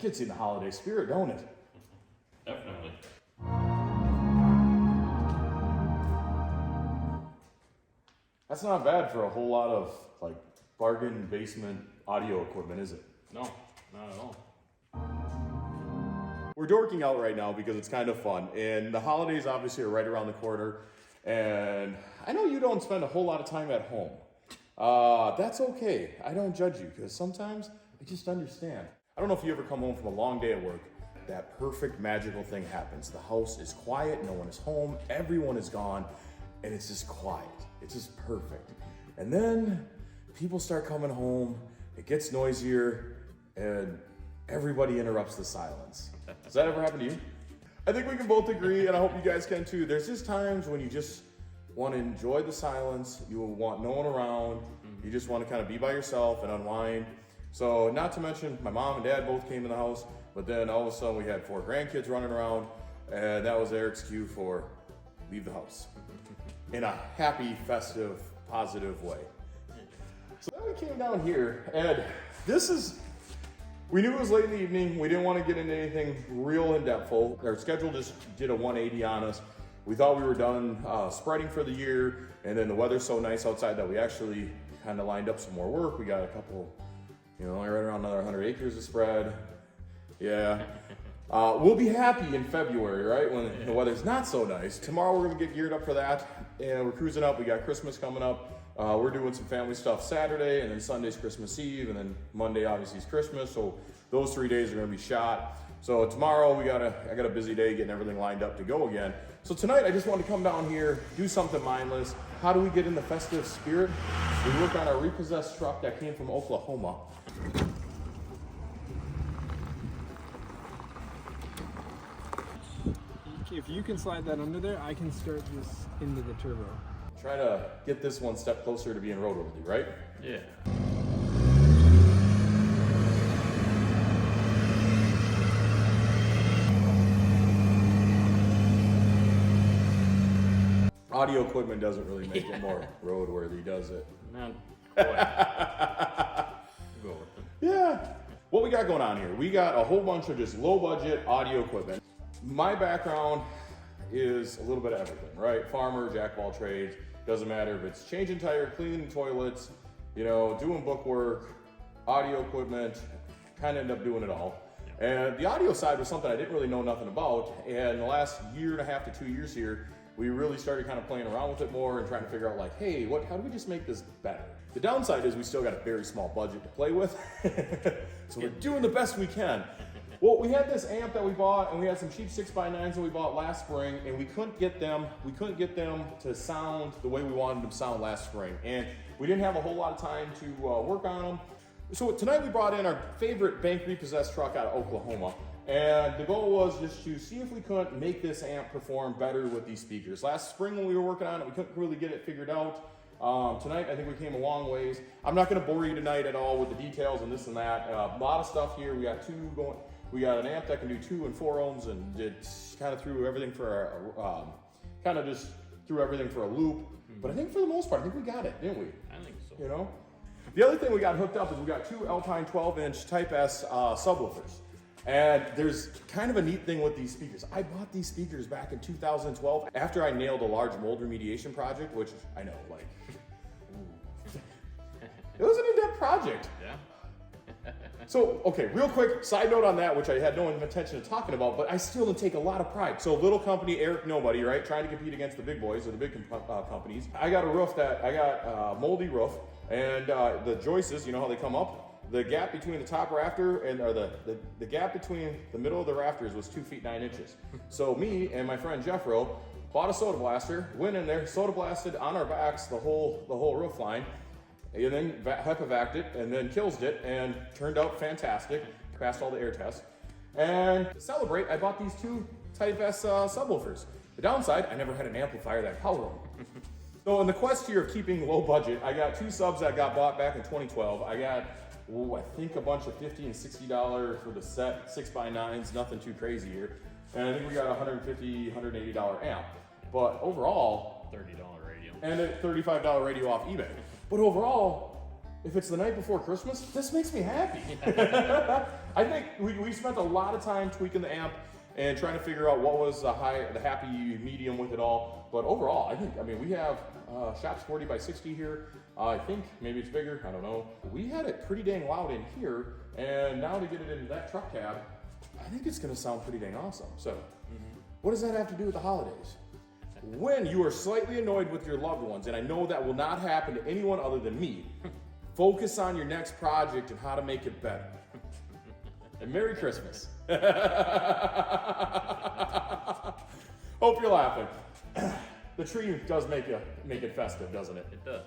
gets you in the holiday spirit, don't it? Definitely. That's not bad for a whole lot of like bargain basement audio equipment, is it? No, not at all. We're dorking out right now because it's kind of fun, and the holidays obviously are right around the corner, and I know you don't spend a whole lot of time at home. That's okay. I don't judge you, because sometimes I just understand. I don't know if you ever come home from a long day at work, that perfect magical thing happens. The house is quiet, no one is home, everyone is gone, and it's just quiet. It's just perfect. And then people start coming home, it gets noisier, and everybody interrupts the silence. Does that ever happen to you? I think we can both agree, and I hope you guys can too. There's just times when you just want to enjoy the silence, you want no one around, you just want to kind of be by yourself and unwind. So not to mention, my mom and dad both came in the house, but then all of a sudden we had 4 grandkids running around, and that was Eric's cue for leave the house. In a happy, festive, positive way. So then we came down here, and we knew it was late in the evening. We didn't want to get into anything real in-depthful. Our schedule just did a 180 on us. We thought we were done spreading for the year, and then the weather's so nice outside that we actually kind of lined up some more work. We got a couple, right around another 100 acres to spread. Yeah. We'll be happy in February, right? When the weather's not so nice. Tomorrow we're gonna get geared up for that, and we're cruising up. We got Christmas coming up. We're doing some family stuff Saturday, and then Sunday's Christmas Eve, and then Monday obviously is Christmas. So those 3 days are gonna be shot. So tomorrow I got a busy day getting everything lined up to go again. So tonight I just wanted to come down here, do something mindless. How do we get in the festive spirit? We work on our repossessed truck that came from Oklahoma. If you can slide that under there, I can start this into the turbo. Try to get this one step closer to being roadworthy, right? Yeah. Audio equipment doesn't really make it more roadworthy, does it? Not quite. Go with it. Yeah. What we got going on here? We got a whole bunch of just low budget audio equipment. My background is a little bit of everything, right? Farmer, jack of all trades. Doesn't matter if it's changing tire, cleaning toilets, doing book work, audio equipment, kind of end up doing it all. And the audio side was something I didn't really know nothing about. And the last 1.5 to 2 years here, we really started kind of playing around with it more and trying to figure out like, hey, how do we just make this better? The downside is we still got a very small budget to play with. So we're doing the best we can. Well, we had this amp that we bought, and we had some cheap 6x9s that we bought last spring, and we couldn't get them to sound the way we wanted them to sound last spring. And we didn't have a whole lot of time to work on them. So tonight we brought in our favorite bank repossessed truck out of Oklahoma. And the goal was just to see if we couldn't make this amp perform better with these speakers. Last spring when we were working on it, we couldn't really get it figured out. Tonight, I think we came a long ways. I'm not gonna bore you tonight at all with the details and this and that. A lot of stuff here. We got we got an amp that can do 2 and 4 ohms, and it kind of threw everything for a loop. But I think for the most part, I think we got it, didn't we? I think so. The other thing we got hooked up is we got 2 Alpine 12-inch Type S subwoofers. And there's kind of a neat thing with these speakers. I bought these speakers back in 2012 after I nailed a large mold remediation project, which I know, it was an in-depth project. Yeah. So, okay, real quick side note on that, which I had no intention of talking about, but I still take a lot of pride. So, little company, Eric Nobody, right, trying to compete against the big boys or the big companies. I got a moldy roof, and the joists, you know how they come up? The gap between the top rafter and the gap between the middle of the rafters was 2 feet 9 inches. So me and my friend Jeffro bought a soda blaster, went in there, soda blasted on our backs the whole roof line, and then HEPA-vac'd it, and then killsed it, and turned out fantastic. Passed all the air tests. And to celebrate, I bought these 2 Type S subwoofers. The downside, I never had an amplifier that power them. So in the quest here of keeping low budget, I got 2 subs that got bought back in 2012. I got I think a bunch of $50 and $60 for the set 6x9s, nothing too crazy here. And I think we got a $150, $180 amp. But overall, $30 radio. And a $35 radio off eBay. But overall, if it's the night before Christmas, this makes me happy. I think we spent a lot of time tweaking the amp and trying to figure out what was the happy medium with it all. But overall, I mean, we have Shop's 40 by 60 here. I think maybe it's bigger, I don't know. We had it pretty dang loud in here, and now to get it into that truck cab, I think it's gonna sound pretty dang awesome. So, what does that have to do with the holidays? When you are slightly annoyed with your loved ones, and I know that will not happen to anyone other than me, focus on your next project and how to make it better. And Merry Christmas. Hope you're laughing. The tree does make it festive, doesn't it? It does.